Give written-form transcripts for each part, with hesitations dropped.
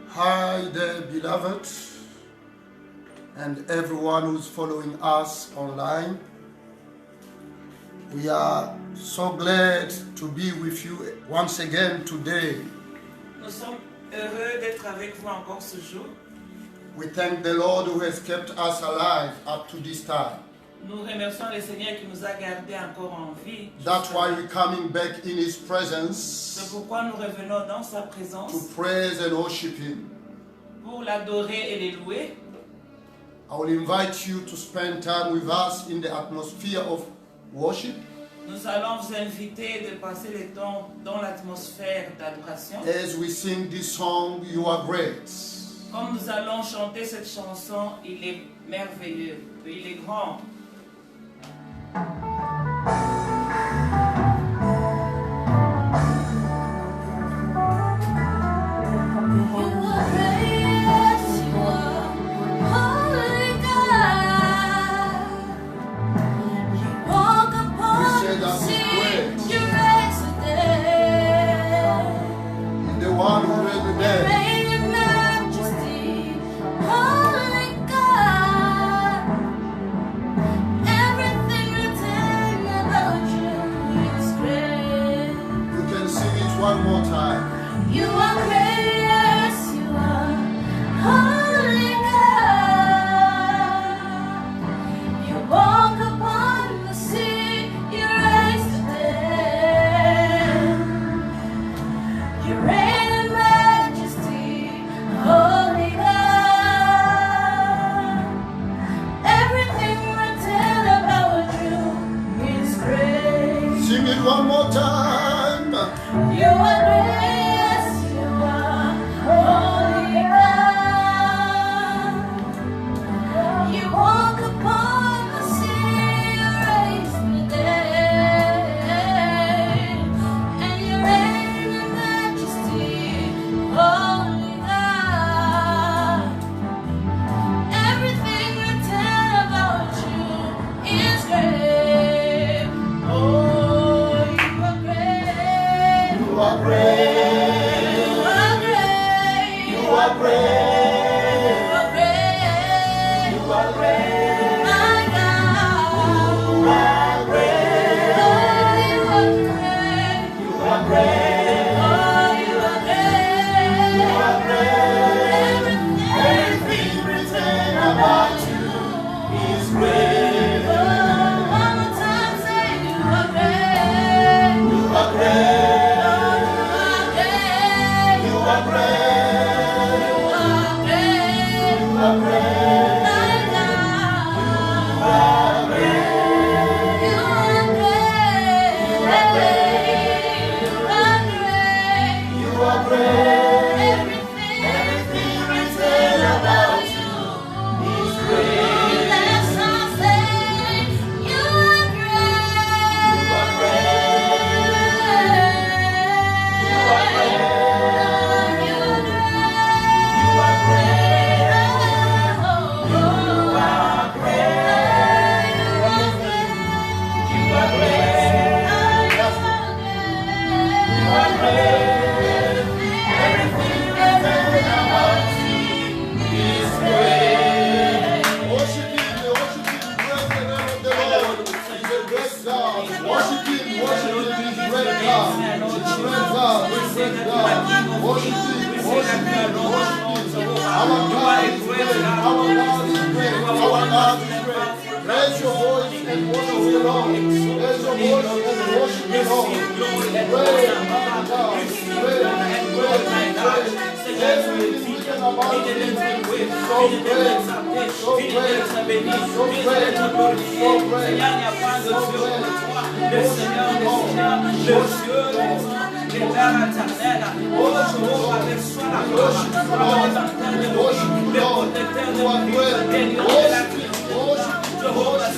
Hi there, beloved, and everyone who's following us online. We are so glad to be with you once again today. Nous sommes heureux d'être avec vous encore ce jour. We thank the Lord who has kept us alive up to this time. Nous remercions le Seigneur qui nous a gardés encore en vie. That's why we're coming back in His C'est presence pourquoi nous revenons dans sa présence to praise and worship Him. pour l'adorer et le louer. I will invite you to spend time with us in the atmosphere of worship Nous allons vous inviter de passer le temps dans l'atmosphère d'adoration. as we sing this song, You Are Great. Comme nous allons chanter cette chanson, il est merveilleux, il est grand. The one who raised the dead. You can sing it one more time. You are great, yes, you are holy God. You walk upon the sea, you raise the dead. You reign in majesty, holy God. Everything written about you is great. Sing it one more time. You are great, yes, you are holy God. You walk upon the sea, you raise the dead, and you reign in majesty, holy God. Everything written about you is great. Oh, you are great. You are great. You are great. You are great. You are great. You are great. My God. You are great. Oh, you are great. You are great. Oh, you are great. You are great. Everything written about you is great. Oh, one more time, say you are great. You are great. Oh, you are great. You are great. You are great. You are great. My God. You are great. You are great. You are great. You are great. Everything written about you is great. Let's all say, you are great. You are great. You are great. You are great. You are great. Oh, You are great. you are great. You are great. You are great. Everything written about you is great. Worship Him, praise the name of the Lord. He's a great God. Worship Him, He's a great God. He's a great God, He's a great God. Worship Him, worship Him. Our God is great, our God is great, our God is great. Raise your voice and worship the Lord. Raise your voice and worship the Lord. Great, my God, great, everything written about Him is so great, so great, so great, so great, so great. Le Seigneur, le Dieu, l'éternel éternel, oh Jéhovah, reçois la gloire, le protecteur de la vie, de la vie, Jéhovah, Jéhovah,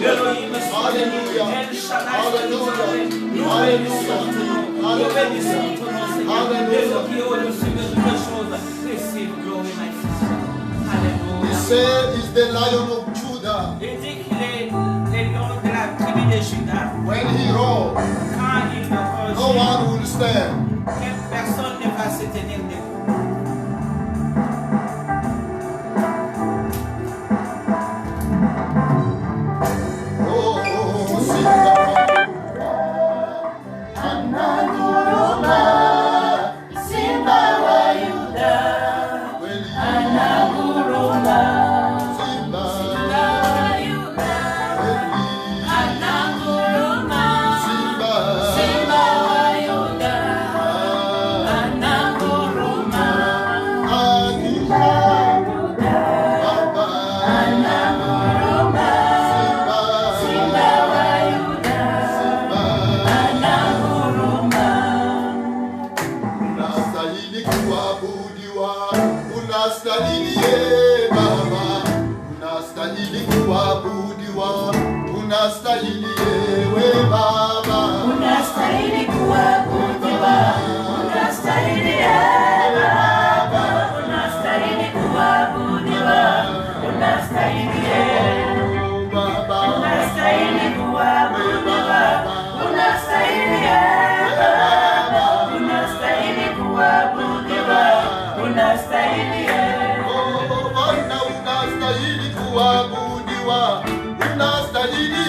Elohim, El Shaddai, nous bénissons ton nom, Seigneur, Dieu qui est au-dessus de toutes les choses, receive glory, my sister. He Alléluia. said he's the Lion of Judah. Il dit qu'il est le lion de la tribu de Juda. When he roars, Quand il me no one will stand. personne ne va se unastahili ewe Baba. Unastahili kuabudiwa, unastahili Baba, unastahili kuabudiwa, unastahili Baba, unastahili kuabudiwa, unastahili Baba, unastahili kuabudiwa, unastahili Bwana unastahili kuabudiwa, unastahili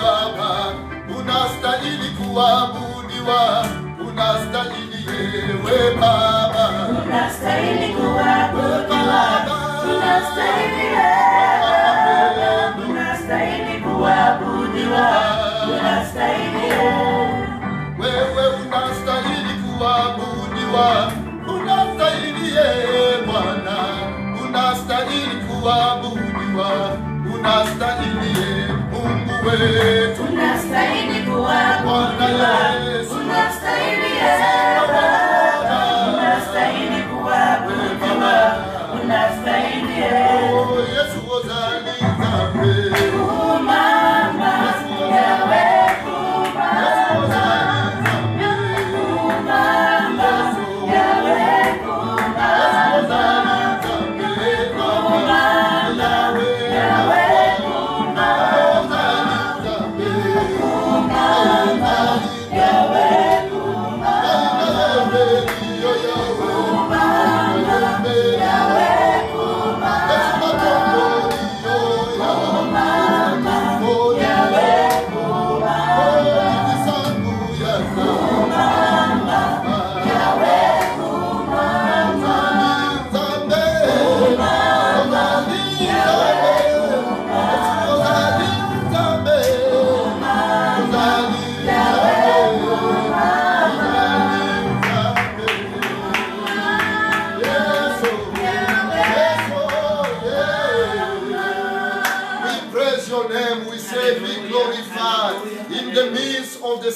Baba, unastahili kuabudiwa, unastahili ewe Baba, unastahili kuabudiwa, unastahili Baba, unastahili kuabudiwa, unastahili wewe unastahili kuabudiwa, unastahili Bwana, unastahili kuabudiwa, unastahili Mungu wetu, unastahili kuabudiwa, unastahili Baba, unastahili kuabudiwa, unastahili Yesu ozali Nzambe, kumama yawe kumama kumama yawe kumama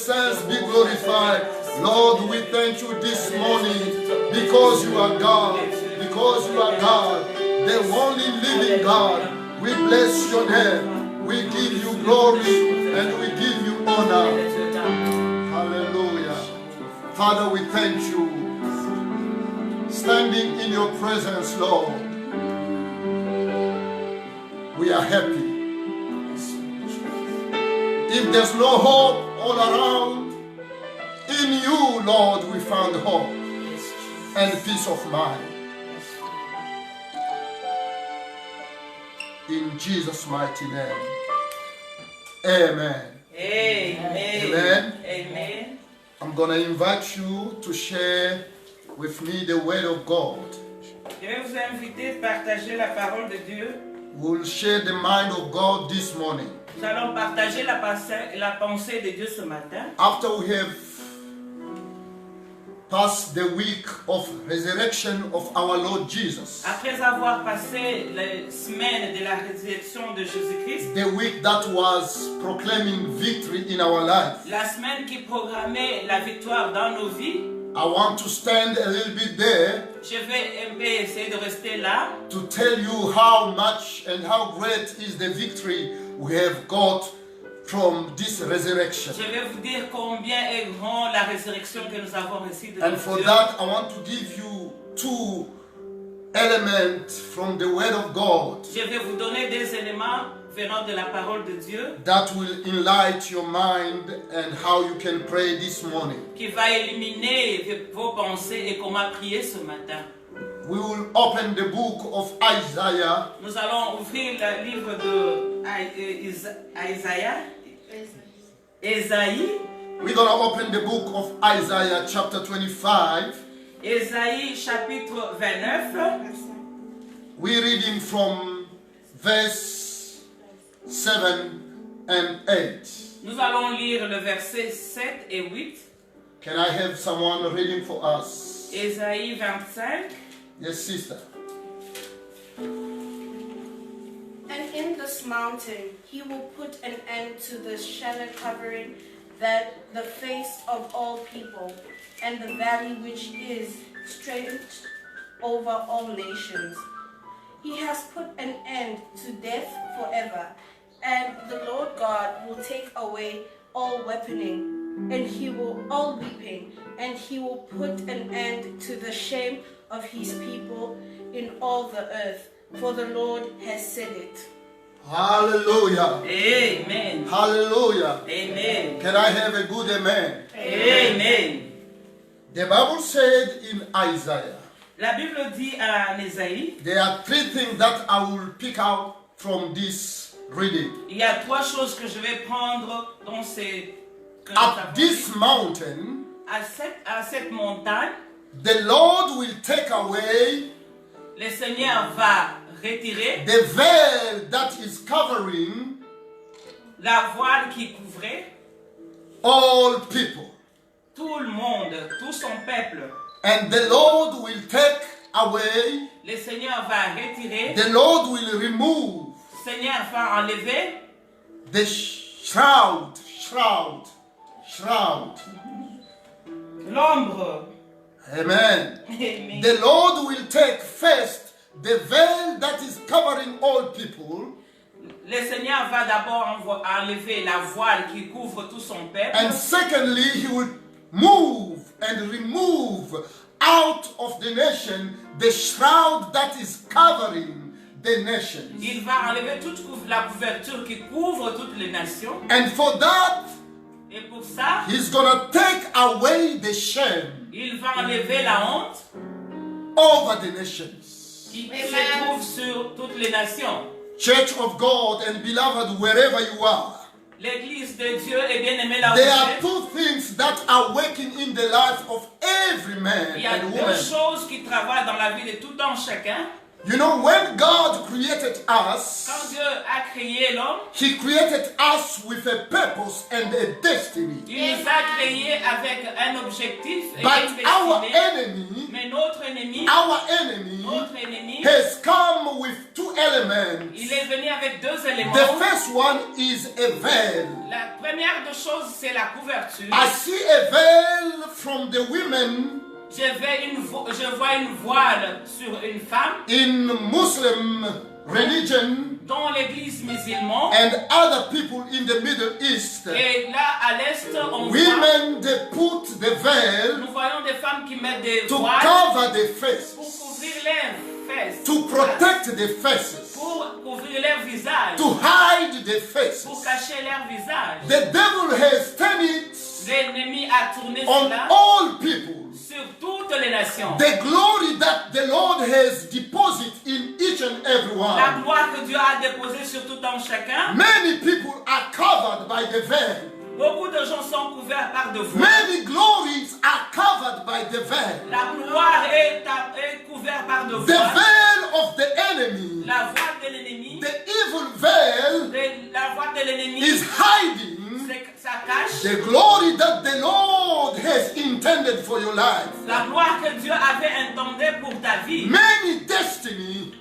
saints be glorified. Lord, we thank you this morning because you are God, because you are God, the only living God. We bless your name. We give you glory and we give you honor. Hallelujah. Father, we thank you. Standing in your presence, Lord, we are happy. If there's no hope all around, in you, Lord, we found hope and peace of mind. In Jesus' mighty name. Amen. Amen. Amen. Amen. I'm going to invite you to share with me the word of God. Je vais vous inviter à partager la parole de Dieu. We'll share the mind of God this morning. Nous allons partager la pensée de Dieu ce matin. After we have passed the week of resurrection of our Lord Jesus, Après avoir passé la semaine de la résurrection de Jésus-Christ, the week that was proclaiming victory in our life, la semaine qui programmait la victoire dans nos vies, I want to stand a little bit there je vais un peu essayer de rester là to tell you how much and how great is the victory we have got from this resurrection. Je vais vous dire combien est grand la résurrection que nous avons reçue de And for Dieu. that, I want to give you two elements from the Word of God Je vais vous donner des éléments venant de la parole de Dieu that will enlighten your mind and how you can pray this morning. qui va éliminer vos pensées et comment prier ce matin. We will open the book of Isaiah, Nous allons ouvrir le livre de Ésaïe. we're going to open the book of Isaiah chapter 25. Ésaïe chapitre 29. We're reading from verse 7 and 8. Nous allons lire le verset 7 et 8. Can I have someone reading for us? Ésaïe 25. Yes, sister. And in this mountain he will put an end to the shadow covering that the face of all people, and the valley which is stretched over all nations. He has put an end to death forever, And the Lord God will take away all weaponing, and he will all weeping, and he will put an end to the shame of his people in all the earth, for the Lord has said it. Hallelujah. Amen. Hallelujah. Amen. Can I have a good amen? Amen. The Bible said in Isaiah, La Bible dit à Ésaïe, there are three things that I will pick out from this reading. il y a trois choses que je vais prendre dans ces... que nous At avons this vues. mountain, À cette montagne, the Lord will take away le Seigneur va retirer the veil that is covering la voile qui couvrait all people. tout le monde, tout son peuple. And the Lord will take away, Le Seigneur va retirer, the Lord will remove le Seigneur va enlever the shroud. l'ombre. Amen. Amen. The Lord will take first the veil that is covering all people, Le Seigneur va d'abord enlever la voile qui couvre tout son peuple. and secondly, He will move and remove out of the nation the shroud that is covering the nations. Il va enlever toute la couverture qui couvre toutes les nations. And for that, Et pour ça, He's gonna take away the shame il va enlever la honte over the nations. qui se trouve sur toutes les nations. Church of God and beloved, wherever you are, L'église de Dieu est bien aimée là où there vous are êtes. two things that are working in the life of every man Il y a and deux woman. choses qui travaillent dans la vie de tout un chacun. You know, when God created Quand us, Dieu a créé l'homme, He created us with a purpose and a destiny. il nous a créés avec un objectif et But une our destinée. enemy, Mais notre ennemi has come with two elements. il est venu avec deux éléments. The first one is a veil. La première des choses, c'est la couverture. I see a veil from the women Je vois une voile sur une femme in Muslim religion dans l'église musulmane. and other people in the Middle East. Et là, à l'est, on voit, Women, they put the veil nous voyons des femmes qui mettent des to voiles cover the pour face, couvrir leurs fesses, to protect the faces, pour couvrir leur visage, to hide the pour faces. cacher leur visage. The devil has turned it L'ennemi a tourné on cela all people. sur toutes les nations. The glory that the Lord has deposited in each and every La one. gloire que Dieu a déposée sur tout un chacun. Many people are covered by the veil. Beaucoup de gens sont couverts par de voiles. Many glories are covered by the veil. La gloire est couverte par de The voiles. veil of the enemy, La voile de l'ennemi, the evil veil, la voile de l'ennemi, is hiding ça cache the glory that the Lord has intended for your life. la gloire que Dieu avait intendue pour ta vie. Many destiny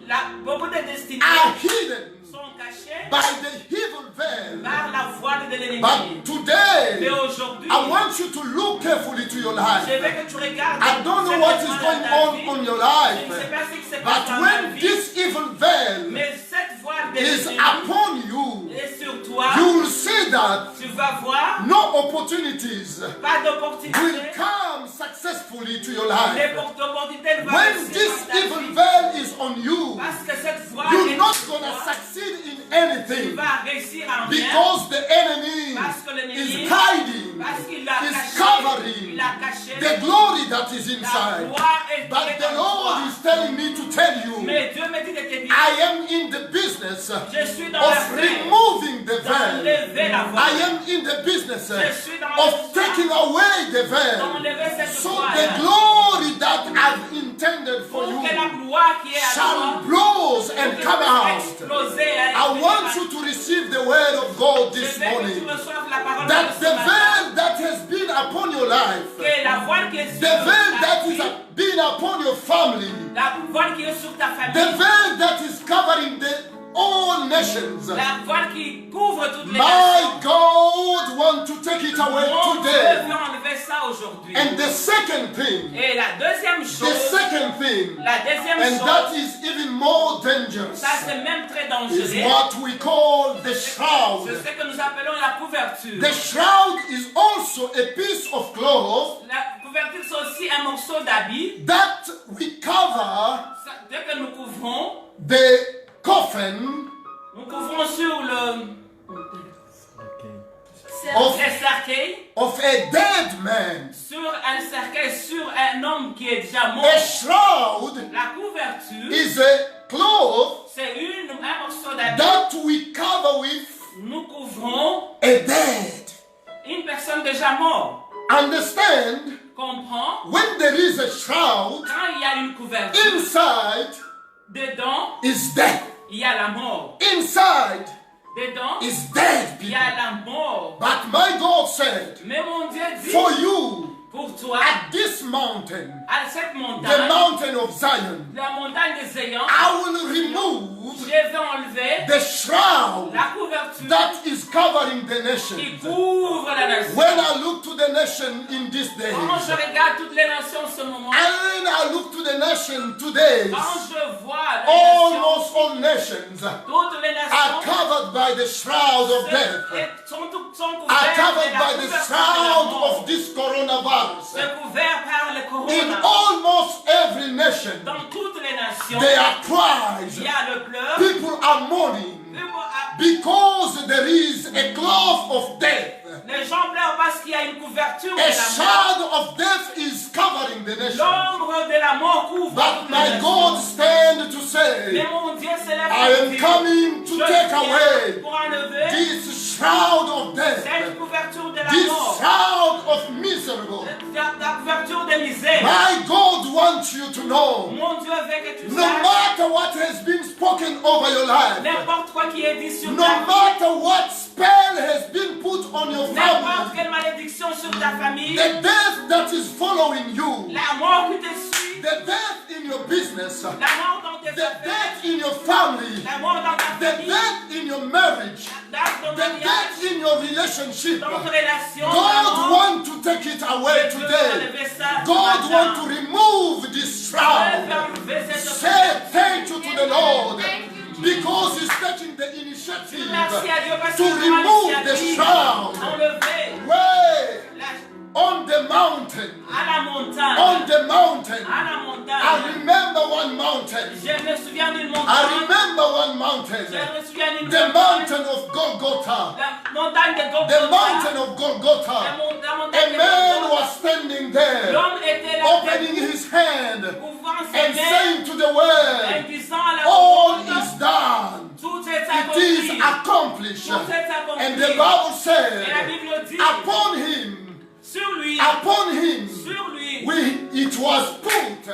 Beaucoup de destinées are hidden sont cachées by the evil veil. par la voile de l'ennemi. But today, Mais aujourd'hui, I want you to look carefully to your je life. veux que tu regardes. I don't know what is going on your Je ne sais life, pas ce qui se passe but dans ta when vie. this evil veil Mais cette voile de is l'ennemi upon you, est sur toi. you will see that Tu vas voir no opportunities pas will d'opportunité. come successfully to your life. Les opportunités ne vont When réussir this dans ta evil vie. veil is on you, Parce que cette voile you're est not sur gonna toi. succeed in Tu anything vas réussir en rien. because the enemy Parce que l'ennemi, is hiding, parce qu'il a is caché, covering il a caché the glory that is la inside. gloire est But the en Lord toi. is telling me to tell you, Mais Dieu me dit de te dire, I am in the business je suis dans la of veille removing the veil. d'enlever la I voile, am in the business Je suis dans of la taking away the veil. d'enlever cette So voile, the glory that I've intended for pour you que la gloire qui est à shall toi blows and puisse come out. exploser. I want you to receive the word of God Je this veux que tu morning. reçoives la parole de That ce the matin. veil that has been upon your life, Que la voile qui est sur the veil ta that vie, is been upon your family, la voile qui est sur ta the famille, veil that is covering all nations. la voile qui couvre toutes les My nations. God wants to take it away Mon Dieu today. veut enlever ça aujourd'hui. And the second thing, Et la deuxième the chose, second thing, la deuxième and chose, that is even more dangerous, ça c'est même très is dangereux. what we call the C'est shroud. ce que nous appelons la couverture. The shroud is also a piece of cloth La couverture c'est aussi un morceau d'habit. that we cover Dès que nous couvrons, the coffin nous couvrons sur le of, cercueil, of a dead man. sur un cercueil, sur un homme qui est déjà mort. A shroud La couverture, is a cloth c'est un morceau d'habit. that we cover with Nous couvrons a dead. une personne déjà morte. Understand, Comprends? when there is a shroud, Quand il y a une couverture, inside dedans, is death. il y a la mort. Inside Dedans, is dead il y people. a la mort. But my God said, Mais mon Dieu dit, for you, pour toi, at this mountain, à cette the montagne, mountain of Zion, la montagne des Zéons, I will remove je vais enlever the shroud la couverture that is covering the qui nation. couvre la nation. When I look to the nation in this day, Quand je regarde toutes les nations en ce moment, and I look to the nation today, quand je vois les nations, almost all nations toutes les are nations covered by the shroud of death, sont are couvertes covered par by la the couverture de la shroud mort. of this coronavirus. C'est couvert par le In corona. almost every nation, Dans toutes les nations, there are cries. il y a le pleur. People are mourning because there is a cloth of death. Les gens pleurent parce qu'il y a une couverture de A la mort. shadow of death is covering the nation. L'ombre de la mort couvre But toutes my les God nations. stand to Mais say, mon Dieu s'élève I pour am dire, coming to je take viens away pour enlever this shroud of death, cette couverture de la this mort, shroud of miserable. la couverture de misère. My God wants you to know, Mon Dieu veut que tu no saches, matter what has been spoken over your life, n'importe quoi qui est dit sur no ta vie, matter what spell has been put on your n'importe family, quelle malédiction sur ta famille, the death that is following you, la mort qui te suit, the death in your business, la mort dans tes the affaires, death in your family, la mort dans ta the famille, death in your marriage, dans ton the mariage, death in your relationship. dans ton relation, God wants to take it away Dieu veut today. enlever ça ce God matin. wants to remove this Dieu veut shroud. enlever cette Say thank you to the Lord because He's taking the initiative Merci à Dieu parce to qu'il prend remove the l'initiative shroud. d'enlever Way la- on the mountain, à la montagne. on the mountain. À la I montagne. remember one mountain. Je me souviens d'une I montagne. remember one Je mountain. me souviens d'une The montagne. mountain of Golgotha. La montagne de The Golgotha. mountain of La Golgotha. la A montagne de man Golgotha. was standing there, L'homme était là, opening his hand ouvrant ses and mains, saying to the et world, disant à la all monde, is done. tout est It is accompli. accomplished. Tout est accompli. And the Bible Et la said, Bible dit, upon him, sur lui, it was put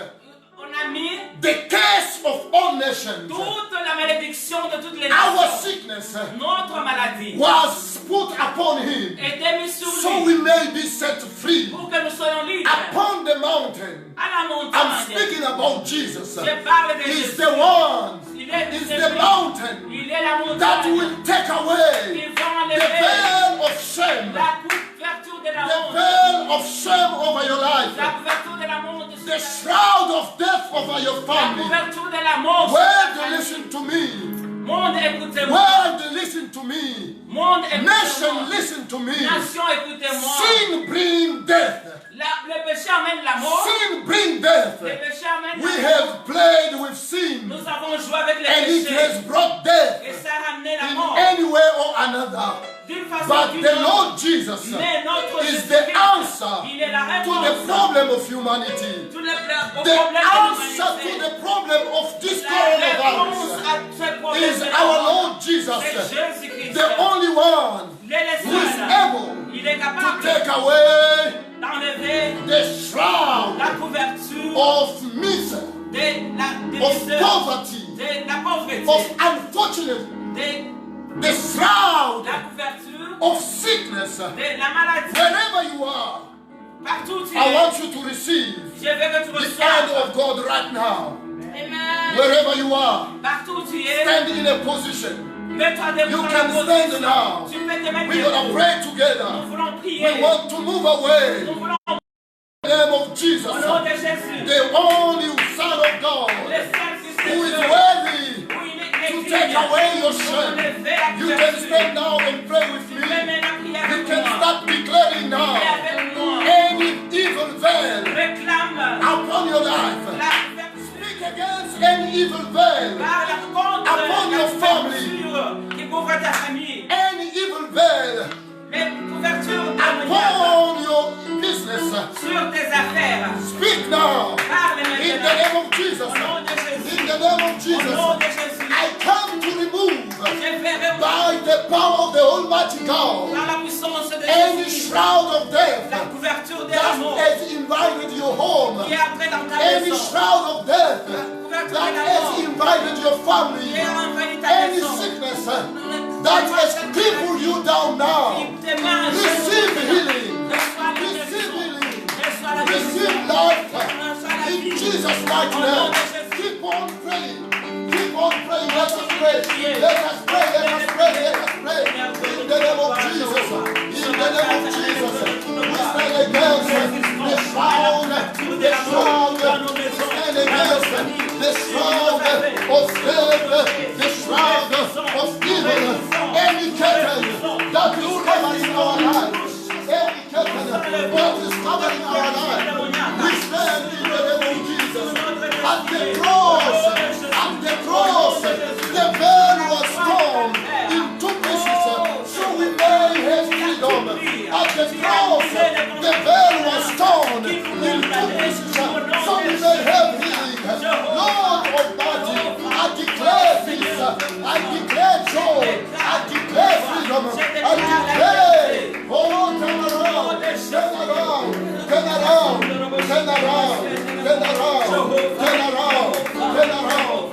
on a mis the curse of all nations. toute la malédiction de toutes les Our nations. sickness Notre maladie was put upon him était mise sur so lui we may be set free. pour que nous soyons libres. Upon the mountain, À la I'm montagne, speaking about Jesus. je parle de Is Jésus. the one, Il est is celui- the mountain Il est la that montagne will take away qui va the enlever veil of shame, la couverture de la the honte, veil of shame over your la life, couverture de la honte, the shroud of death over your la family. couverture de la mort. World, listen to me. Monde, écoutez-moi. World, listen to me. Monde, Nation, écoutez-moi. listen to me. Nation, écoutez-moi. Sin bring death. Le péché amène la mort. Sin bring death. Le péché amène We la mort. have played with sin, Nous avons joué avec les and it péchés. has brought death Et ça a ramené la in mort. any way or another. D'une façon But ou d'une the autre. Lord Jesus Mais notre is Jésus-Christ, the answer il est la to réponse the problem of humanity. Tous les au The problème answer de to l'humanité. the problem of this La réponse coronavirus à ce problème is de la our mort, Lord Jesus, c'est Jésus-Christ. the only one Il est le who is seul. able Il est to capable take away d'enlever the shroud la couverture of misery, de of misère, poverty, de la pauvreté, of unfortunate, de the shroud la couverture of sickness. de la maladie. Wherever you are, Partout où tu I es, want you to receive je veux que tu the hand reçoives. of God right now. Amen. Wherever you are, Partout où tu es, stand in a position. mets-toi debout You dans la can stand position. now. Tu peux te mettre We're going to debout. pray together. Nous voulons prier. We want to move away Nous voulons name of Jesus, Au nom de Jésus. the only Son of God, Le Saint-Fils who de is Dieu. worthy Où il est to écrit. take away your Pour shame. enlever la You can couverture. stand now and pray with Tu me. peux maintenant prier You avec can moi. start declaring now Priez avec moi. any evil veil Réclame upon your life. la couverture. Speak against any evil veil, Parle contre Upon la your couverture qui couvre ta famille. any evil veil Les couvertures démoniaques upon your business. sur tes affaires. Speak now Parle in the maintenant. name of Jesus. Au nom de Jésus. In the name of Au nom Jesus, de Jésus. I come to remove Je vais remonter by the power of the Almighty God dans la puissance de any Jésus shroud of death la couverture de that la mort has invited your home, qui est entrée dans ta any maison. shroud of death Couverture that de la has mort invited your qui family, est envahie ta any maison. sickness that has crippled you down now. Tes mains, Receive healing. reçois la Receive guérison. healing. Reçois la Receive guérison. life. Reçois la In vie. Jesus' mighty Au nom name. de Jésus. Keep on praying. Keep on praying. Let us pray. Let us pray. Let us pray. Let us pray. In the name of Jesus. In the name of Jesus. We stand against the shroud. The shroud. We stand against the shroud of death. The shroud of evil. Any curtain that is covering our lives. Any curtain that is covering our lives. We stand in the name of Jesus. At the cross, the veil was torn in two pieces, so we may have freedom. At the cross, the veil was torn in two pieces, so we may have healing. Lord Almighty, I declare peace, I declare joy, I declare freedom, I declare, oh, turn around, turn around, turn around, turn around, turn around, turn around, turn around.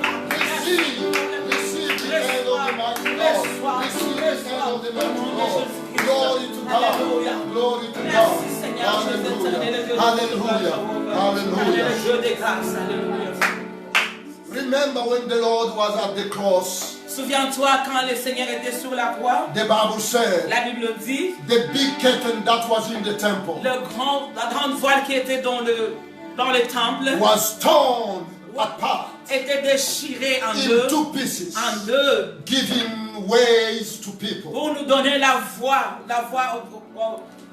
Receive the hand of the mighty Lord. Receive the hand of the mighty Lord. Glory to God. Glory to God. Hallelujah. Hallelujah. Hallelujah. Dieu des grâces. Alléluia. Remember when the Lord was at the cross, Souviens-toi quand le Seigneur était sur la croix. the Bible said, La Bible dit the big curtain that was in the temple la grande voile qui était dans le temple was torn apart était déchirée en in two pieces, giving ways to people. pour nous donner la voie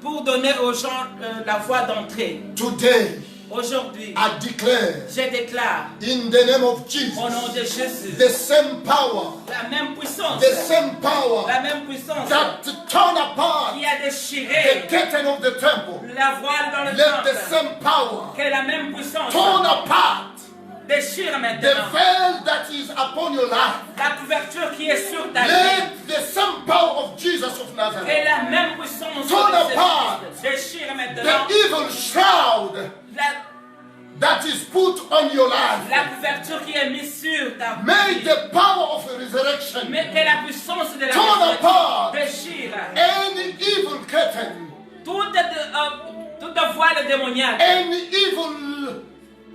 pour donner aux gens la voie d'entrée. Today, Aujourd'hui, I declare je déclare in the name of Jesus, au nom de Jésus the same power, la même puissance, the same power la même puissance that torn apart qui a the déchiré curtain of the temple. la voile dans le Let the temple, same power que la même puissance torn apart déchire the maintenant veil that is upon your life. la couverture qui est sur ta vie. Let the same power of Jesus of Et Nazareth, la même puissance Torn de apart. Jésus déchire maintenant the evil shroud that is put on your life, la couverture qui est mise sur ta may vie. the power of resurrection, Mais que la puissance de la Torn résurrection apart. déchire any evil curtain, toute voile démoniaque, any evil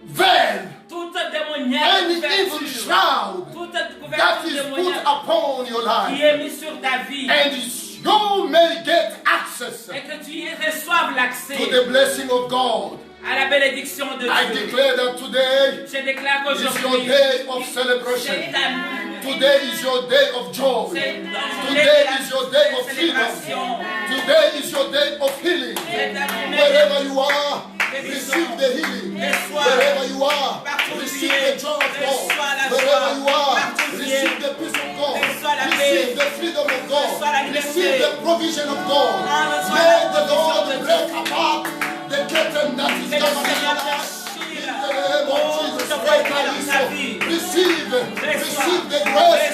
veil, toute démoniaque any evil couverture, shroud toute that couverture is put démoniaque upon your qui life, est mise sur ta vie and you may get access et que tu y reçoives l'accès to the blessing of God. à la bénédiction de I Dieu. declare that today Je déclare is your qu'aujourd'hui, day of celebration. c'est ta Today is your day of joy. c'est ton journée Today de is your day of célébration. freedom. Today is your day of healing. C'est ta journée Wherever you are, receive the healing. Wherever you are, receive the joy of God. Wherever you are, receive the peace of God. Receive the freedom of God. Receive the provision of God. May the Lord break apart the curtain that is que le covering Seigneur your life. déchire. In the name of Oh, Jesus, tout right ce now, qui est dans ta vie. receive the grace, receive the grace,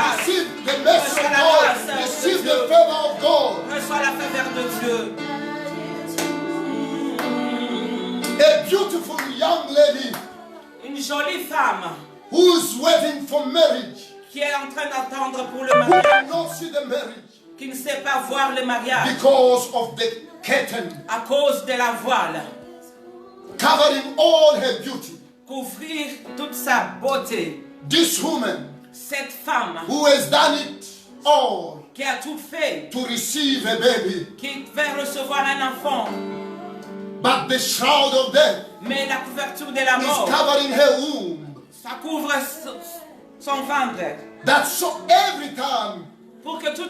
receive the mercy of God, receive the favor of God. Reçois la faveur de Dieu. A beautiful young lady Une jolie femme who is waiting for marriage, qui est en train d'attendre pour le who mariage, cannot see the marriage qui ne sait pas voir le mariage because of the curtain à cause de la voile, covering all her beauty. couvrir toute sa beauté. This woman Cette femme who has done it all qui a tout fait, to receive a baby, qui va recevoir un enfant, But the shroud of death Mais la couverture de la is mort, covering her womb. ça couvre son ventre. That so every time Pour que tout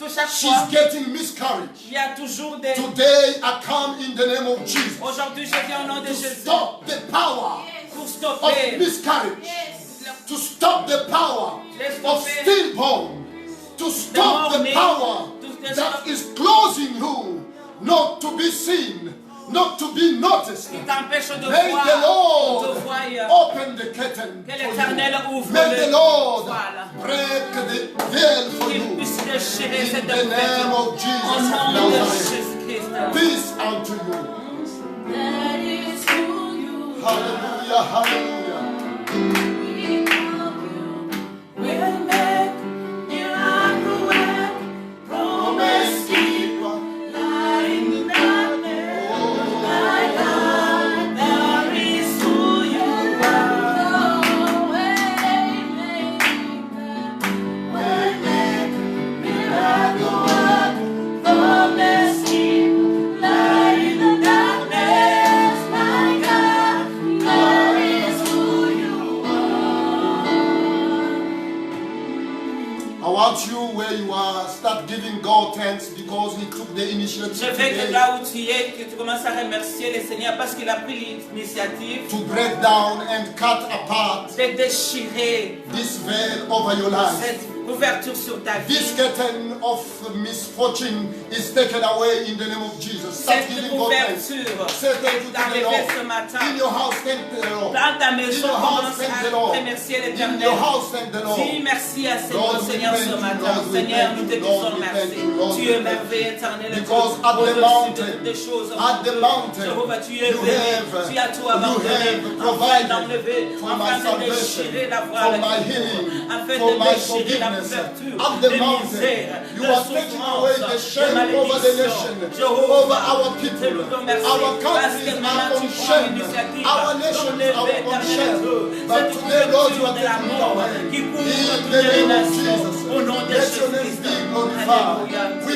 chaque she's fois, getting miscarriage. il y a toujours des... Today I come in the name of Jesus Aujourd'hui, je viens au nom de to Jésus stop the power pour of stopper miscarriage, to stop the power of stillborn, to stop the power that is closing you, not to be seen, not to be noticed. qui t'empêche de May voir, the Lord de voir. open the curtain Que for l'Éternel you. ouvre May the le Lord voile. break the veil for Qu'il you. puisse déchirer In cette the name couverture. of Au Jesus of nom de Nazareth. Jésus-Christ. Peace unto you. That is who you Hallelujah, hallelujah. we love you. Will make miracle work, promise keeper, light in darkness. My God, there is who you are. Will make miracle work, promise keeper, light in the darkness. My God, there is who you I want you where you are, start giving God thanks because He took the initiative Je veux que today là où tu es, que tu commences à remercier le Seigneur parce qu'il a pris l'initiative to break down and cut apart de déchirer this veil over your life. cette couverture sur ta vie. This curtain of misfortune is taken away in the name of Jesus. Start Cette giving God thanks. couverture Say thank you to the enlevée ce Lord. matin. In your house, thank the Lord. Dans ta In maison, your house, commence thank the à Lord. remercier In l'Éternel. your house, thank the Lord. Dis merci à Lord, Seigneur, we Seigneur, thank ce you, matin. Lord, we Seigneur, thank nous te you, disons Lord, we merci. thank you, Lord, Tu we es thank merveilleux, you. éternel. Because at the Au-dessus mountain, des choses. at the mountain, Jéhovah, tu es you béni. have, Tu as tout you abandonné. have Afin provided d'enlever, for my afin de salvation, déchirer la for voile. my healing, Afin for de my déchirer la forgiveness. couverture. At the de mountain, misère, you de are taking away the souffrance, shame de over the malédiction. nation, Jéhovah, over our je te people. remercie Our parce que countries maintenant are on tu prends shame. l'initiative Our nations d'enlever, are on éternel shame. Dieu, But cette today, Lord, you are couverture de la taking it mort away. qui couvre In toutes the les name of nations. Jesus, Au nom de let your name Jésus-Christ. be glorified. Alléluia. We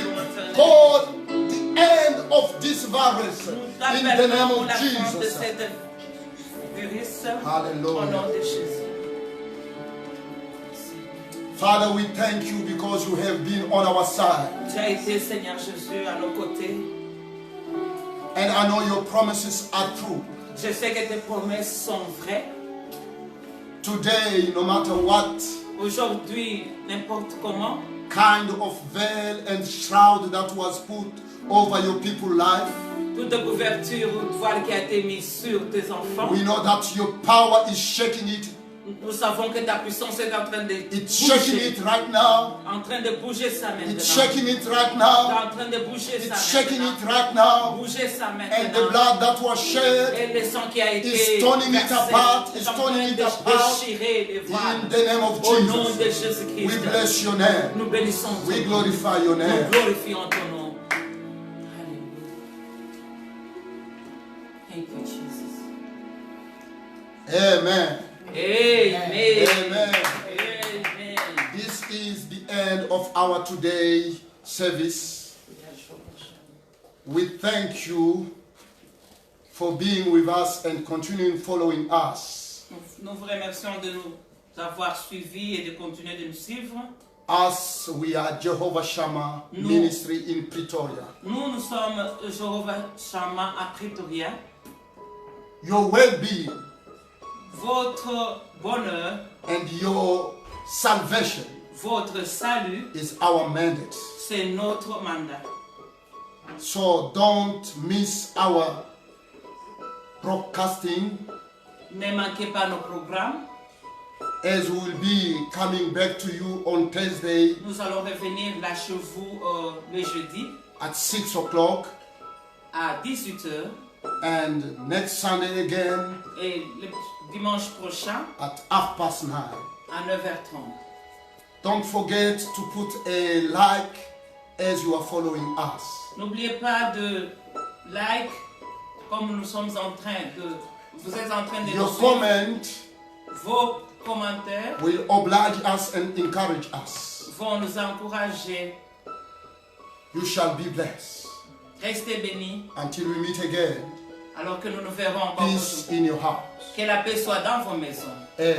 call the end of this virus Nous in the name t'appelons of la fin de Jesus. cette virus. Au Hallelujah. nom de Jésus. Father, we thank you because you have been on our side. Tu as été, Seigneur Jésus, à nos côtés. And I know your promises are true. Je sais que tes promesses sont vraies. Today, no matter what Aujourd'hui, n'importe comment, kind of veil and shroud that was put over your people's life, toute couverture ou voile qui a été mise sur tes enfants, we know that your power is shaking it. nous savons que ta puissance est en train de It's shaking bouger. it right now. En train de bouger ça maintenant. It's shaking it right Tu es now. en train de bouger ça It's shaking maintenant. it right now. Bouger ça And the maintenant. blood that was shed Et le sang qui a été is turning it versé apart, est is en train turning it de apart. déchirer les in voiles. the name of Au nom de Jesus. Jésus-Christ. We bless your name. Nous bénissons ton We nom. glorify your Nous name. glorifions ton nom. Alléluia. Thank you, Jesus. Amen. Amen. Amen. Amen. This is the end of our today service. We thank you for being with us and continuing following us. Nous vous remercions de nous avoir suivis et de continuer de nous suivre. As we are Jehovah Shammah Nous. Ministry in Pretoria. Nous sommes Jéhovah Shammah à Pretoria. Your well-being Votre bonheur, and your salvation votre salut, is our mandate. c'est notre mandat. So don't miss our broadcasting Ne manquez pas nos programmes. as we will be coming back to you on Thursday Nous allons revenir là chez vous le jeudi at 6 o'clock à 18h and next Sunday again et le dimanche prochain at 9:30. à 9h30. Don't forget to put a like as you are following us. N'oubliez pas de like comme nous sommes en train de... Vous êtes en train de nous Your suivre. comment Vos commentaires will oblige us and encourage us. vont nous encourager. You shall be blessed. Restez bénis Until we meet again. Alors que nous nous verrons encore Peace pour in your house. que la paix soit dans vos maisons. Amen.